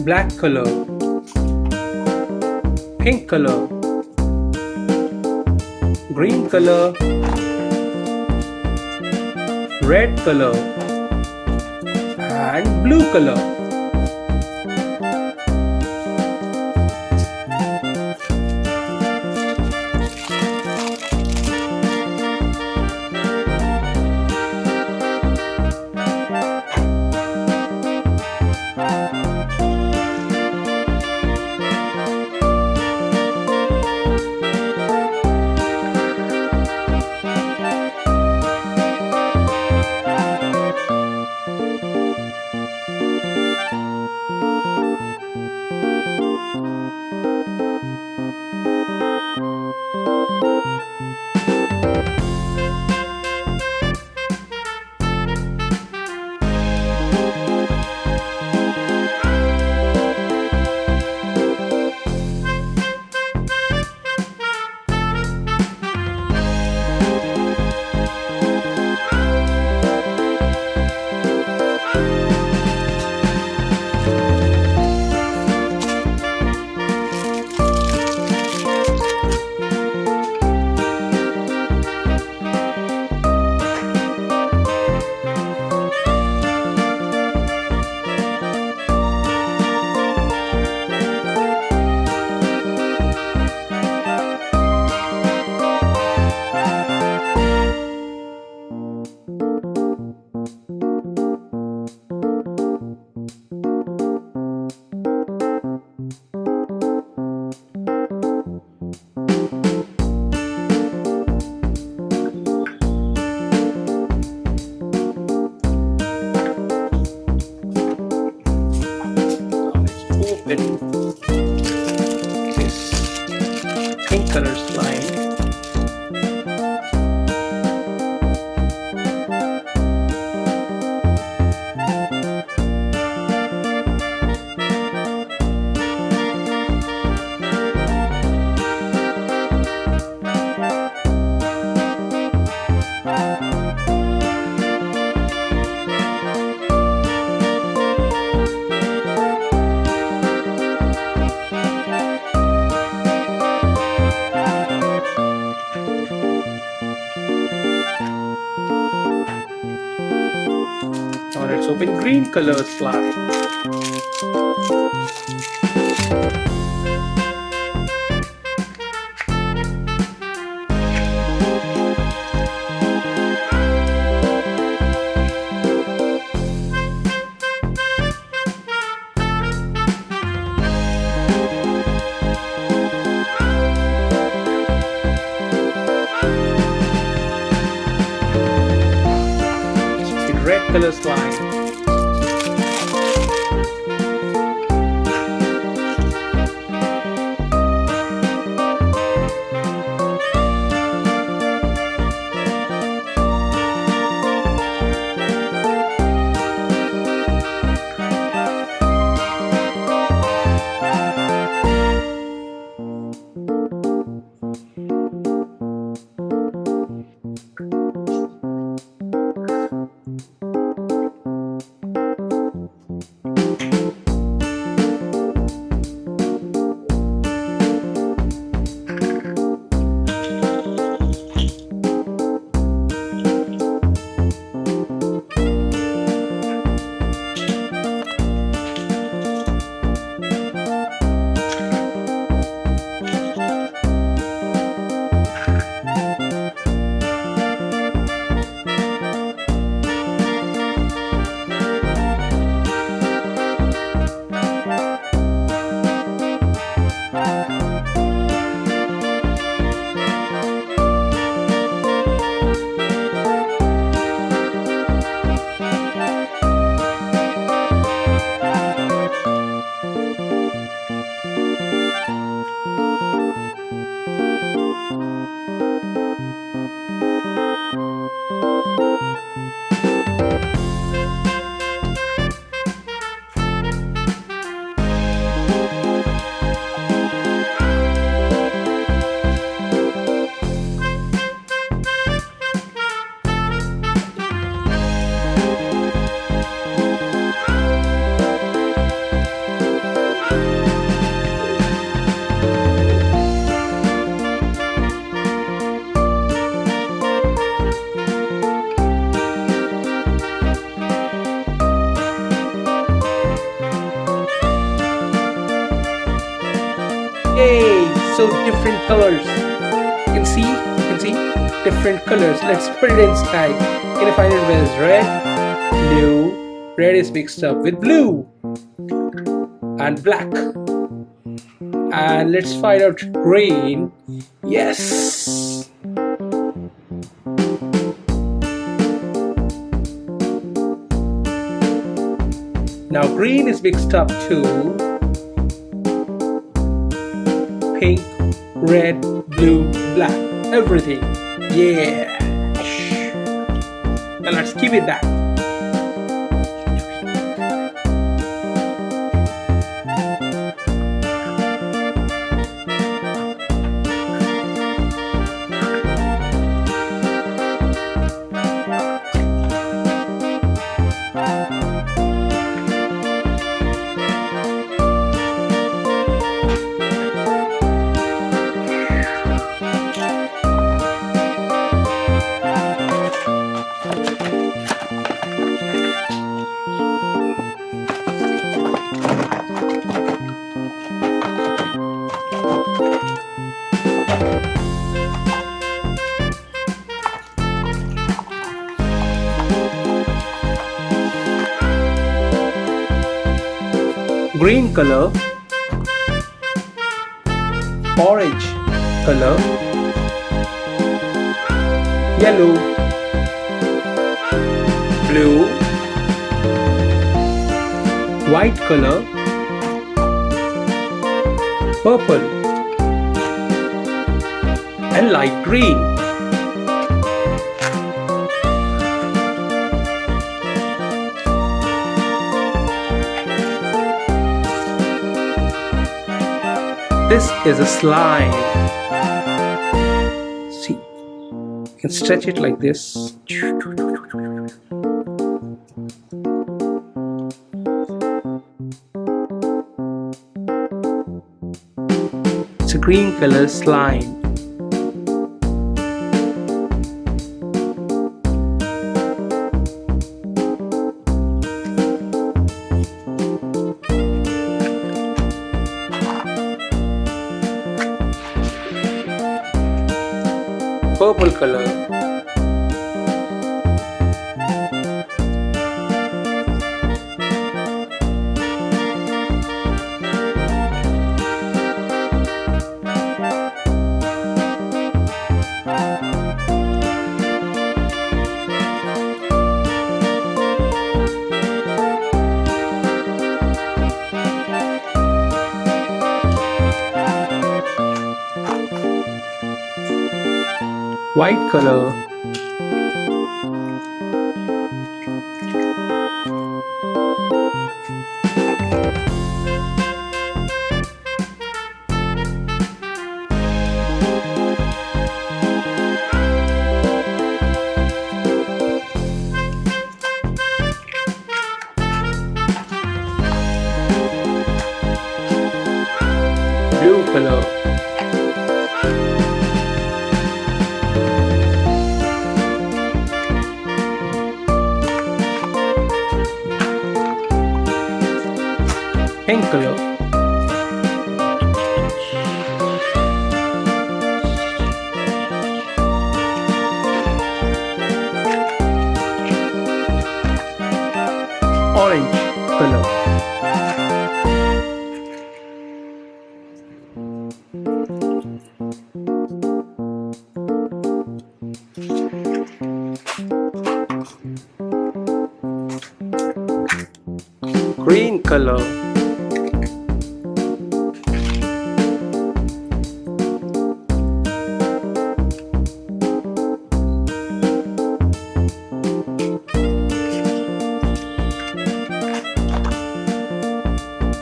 Black color, pink color, green color, red color, and blue color. Open this pink color slime. Now let's open green color slime. Red color slime. also different colors. You can see different colors. Let's put it inside. Can you find it where it's red? Blue. Red is mixed up with blue and black. And let's find out green. Yes. Now green is mixed up to pink, red, blue, black, everything. Yeah. Now let's keep it that. Green color, orange color, yellow, blue, white color, purple, and light green. This is a slime. See, you can stretch it like this. It's a green color slime. Purple color, white color, blue color, pink color, orange color, green color,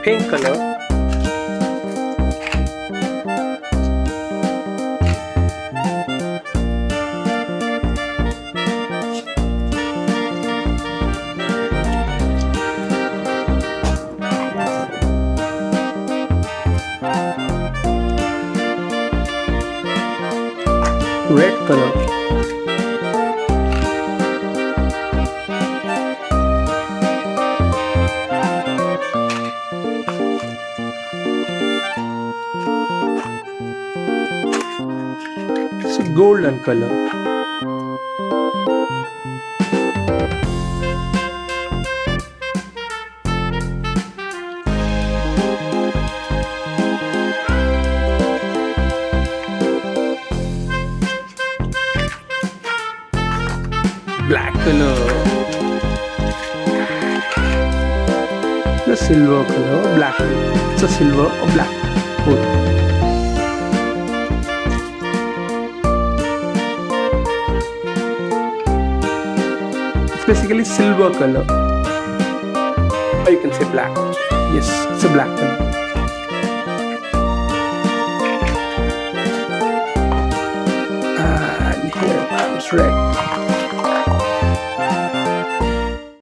pink color, red color, golden color. Black color. The silver color, black color. It's a silver or black, both. It's basically silver color, or you can say black. Yes, it's a black color. And here comes red.